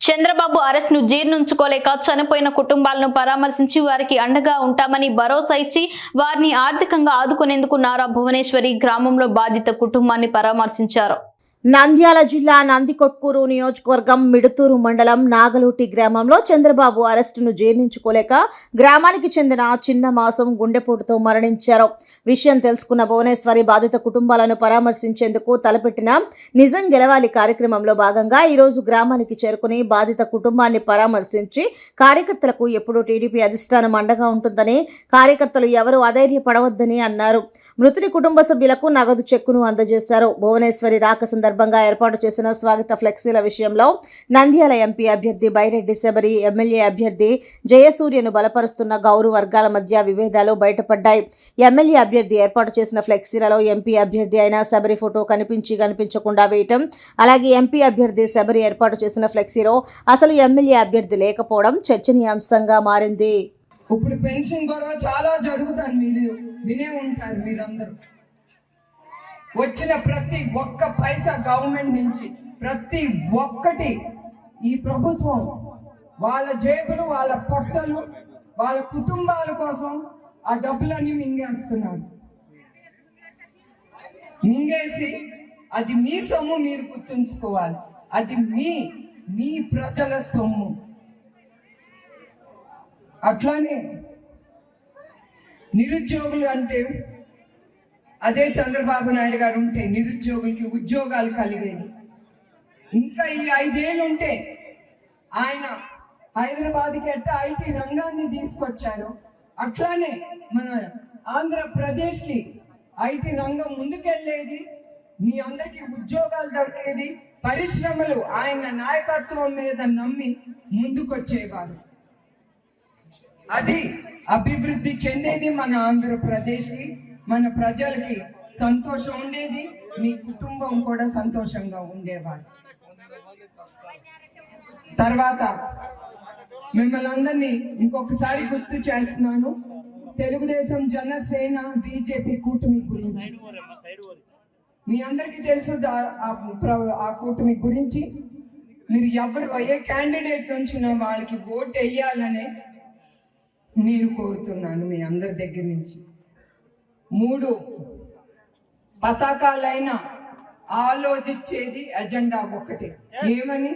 Chandrababu arrest ను జీర్ణించుకోలేక చనిపోయిన కుటుంబాలను పరామర్శించి వారికి అండగా ఉంటామని భరోసా ఇచ్చి వారిని ఆర్థికంగా ఆదుకునేందుకు నారా భువనేశ్వరి గ్రామంలో బాధిత కుటుంబాన్ని పరామర్శించారు. నంద్యాల జిల్లా నందికొట్కూరు నియోజకవర్గం మిడుతూరు మండలం నాగలూటి గ్రామంలో చంద్రబాబు అరెస్టును జీర్ణించుకోలేక గ్రామానికి చెందిన చిన్న మాసం గుండెపోటుతో మరణించారు. విషయం తెలుసుకున్న భువనేశ్వరి బాధిత కుటుంబాలను పరామర్శించేందుకు తలపెట్టిన నిజం గెలవాలి కార్యక్రమంలో భాగంగా ఈరోజు గ్రామానికి చేరుకుని బాధిత కుటుంబాన్ని పరామర్శించి కార్యకర్తలకు ఎప్పుడూ టీడీపీ అధిష్టానం అండగా ఉంటుందని, కార్యకర్తలు ఎవరూ అధైర్యపడవద్దని అన్నారు. మృతుని కుటుంబ సభ్యులకు నగదు చెక్కును అందజేశారు. భువనేశ్వరి రాక సందర్భంగా ఏర్పాటు చేసిన స్వాగత ఫ్లెక్సీల విషయంలో నంద్యాల ఎంపీ అభ్యర్థి బైరెడ్డి శబరి, ఎమ్మెల్యే అభ్యర్థి జయసూర్యను బలపరుస్తున్న గౌరు వర్గాల మధ్య విభేదాలు బయటపడ్డాయి. ఎమ్మెల్యే అభ్యర్థి ఏర్పాటు చేసిన ఫ్లెక్సీలలో ఎంపీ అభ్యర్థి అయిన శబరి ఫోటో కనిపించకుండా వేయటం, అలాగే ఎంపీ అభ్యర్థి శబరి ఏర్పాటు చేసిన ఫ్లెక్సీలో అసలు ఎమ్మెల్యే అభ్యర్థి లేకపోవడం చర్చనీయాంశంగా మారింది. ఇప్పుడు పెన్షన్ గొడవ చాలా జరుగుతాను, మీరు వినే ఉంటారు. మీరందరూ వచ్చిన ప్రతి ఒక్క పైసా గవర్నమెంట్ నుంచి ప్రతి ఒక్కటి ఈ ప్రభుత్వం వాళ్ళ జేబులు, వాళ్ళ పొట్టలు, వాళ్ళ కుటుంబాల కోసం ఆ డబ్బులన్నీ మింగేస్తున్నారు. మింగేసి అది మీ సొమ్ము, మీరు గుర్తుంచుకోవాలి. అది మీ ప్రజల సొమ్ము. అట్లానే నిరుద్యోగులు అంటే అదే చంద్రబాబు నాయుడు గారు ఉంటే నిరుద్యోగులకి ఉద్యోగాలు కలిగేది. ఇంకా ఈ 5 ఏళ్ళు ఉంటే ఆయన హైదరాబాద్కి ఎట్టా ఐటీ రంగాన్ని తీసుకొచ్చారు, అట్లానే మన ఆంధ్రప్రదేశ్కి ఐటీ రంగం ముందుకెళ్ళేది, మీ అందరికీ ఉద్యోగాలు దొరికేది, పరిశ్రమలు ఆయన నాయకత్వం మీద నమ్మి ముందుకొచ్చేవారు. అది అభివృద్ధి చెందేది మన ఆంధ్రప్రదేశ్కి, మన ప్రజలకి సంతోషం ఉండేది, మీ కుటుంబం కూడా సంతోషంగా ఉండేవారు. తర్వాత మిమ్మల్ని అందరినీ ఇంకొకసారి గుర్తు చేస్తున్నాను. తెలుగుదేశం, జనసేన, బీజేపీ కూటమి గురించి మీ అందరికీ తెలుసు. ఆ కూటమి గురించి మీరు ఎవరు ఏ క్యాండిడేట్ నుంచి వాళ్ళకి ఓటు వేయాలనే నేను కోరుతున్నాను మీ అందరి దగ్గర నుంచి. 3 పతాకాలైన ఆలోచించేది ఎజెండా ఒకటి, ఏమని?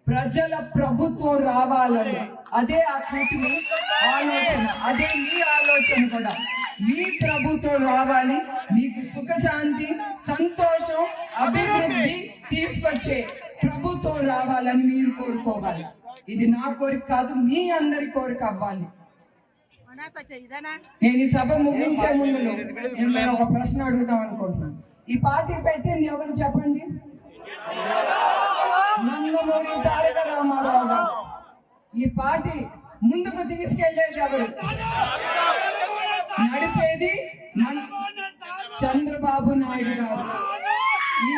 ప్రజల ప్రభుత్వం రావాలని. అదే ఆ కూటమి ఆలోచన, అదే మీ ఆలోచన కూడా. మీ ప్రభుత్వం రావాలి, మీకు సుఖశాంతి, సంతోషం, అభివృద్ధి తీసుకొచ్చే ప్రభుత్వం రావాలని మీరు కోరుకోవాలి. ఇది నా కోరిక కాదు, మీ అందరి కోరిక అవ్వాలి. నేను ఈ సభ ముగించే ముందు నేను ఒక ప్రశ్న అడుగుదాం అనుకుంటున్నాను. ఈ పార్టీ పెట్టింది ఎవరు చెప్పండి? నందమూరి తారక రామారావు గారు. ఈ పార్టీ ముందుకు తీసుకెళ్లేది ఎవరు? నడిపేది చంద్రబాబు నాయుడు గారు. ఈ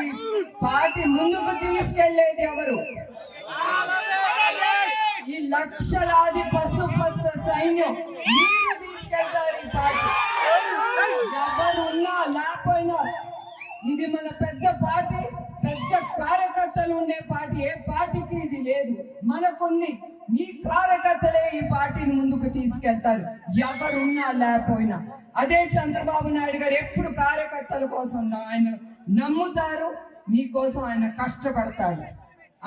పార్టీ ముందుకు తీసుకెళ్లేది ఎవరు? ఈ లక్షలాది పశుపక్ష సైన్యం మీరు తీసుకెళ్తారు. ఈ పార్టీ ఎవరు ఉన్నా లేకపోయినా ఇది మన పెద్ద పార్టీ, పెద్ద కార్యకర్తలు ఉండే పార్టీ. ఏ పార్టీకి ఇది లేదు, మనకుంది. మీ కార్యకర్తలే ఈ పార్టీని ముందుకు తీసుకెళ్తారు, ఎవరున్నా లేకపోయినా. అదే చంద్రబాబు నాయుడు గారు ఎప్పుడు కార్యకర్తల కోసం ఆయన నమ్ముతారు, మీకోసం ఆయన కష్టపడతారు.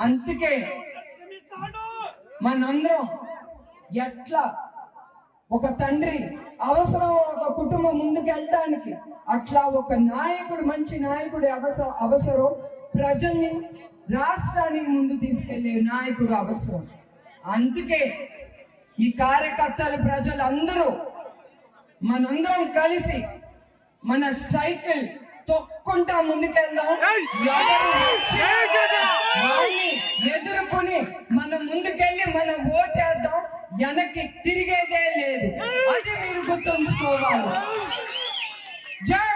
అందుకే మనందరం ఎట్లా ఒక తండ్రి అవసరం ఒక కుటుంబం ముందుకు వెళ్ళటానికి, అట్లా ఒక నాయకుడు, మంచి నాయకుడు అవసరం. ప్రజల్ని, రాష్ట్రానికి ముందు తీసుకెళ్లే నాయకుడు అవసరం. అందుకే ఈ కార్యకర్తలు, ప్రజలందరూ మనందరం కలిసి మన సైకిల్ తొక్కుంటా ముందుకెళ్దాం. వాళ్ళని ఎదుర్కొని మనం ముందుకెళ్ళి మనం ఓటేద్దాం. వెనక్కి తిరిగేదే లేదు, అది మీరు గుర్తుంచుకోవాలి. జై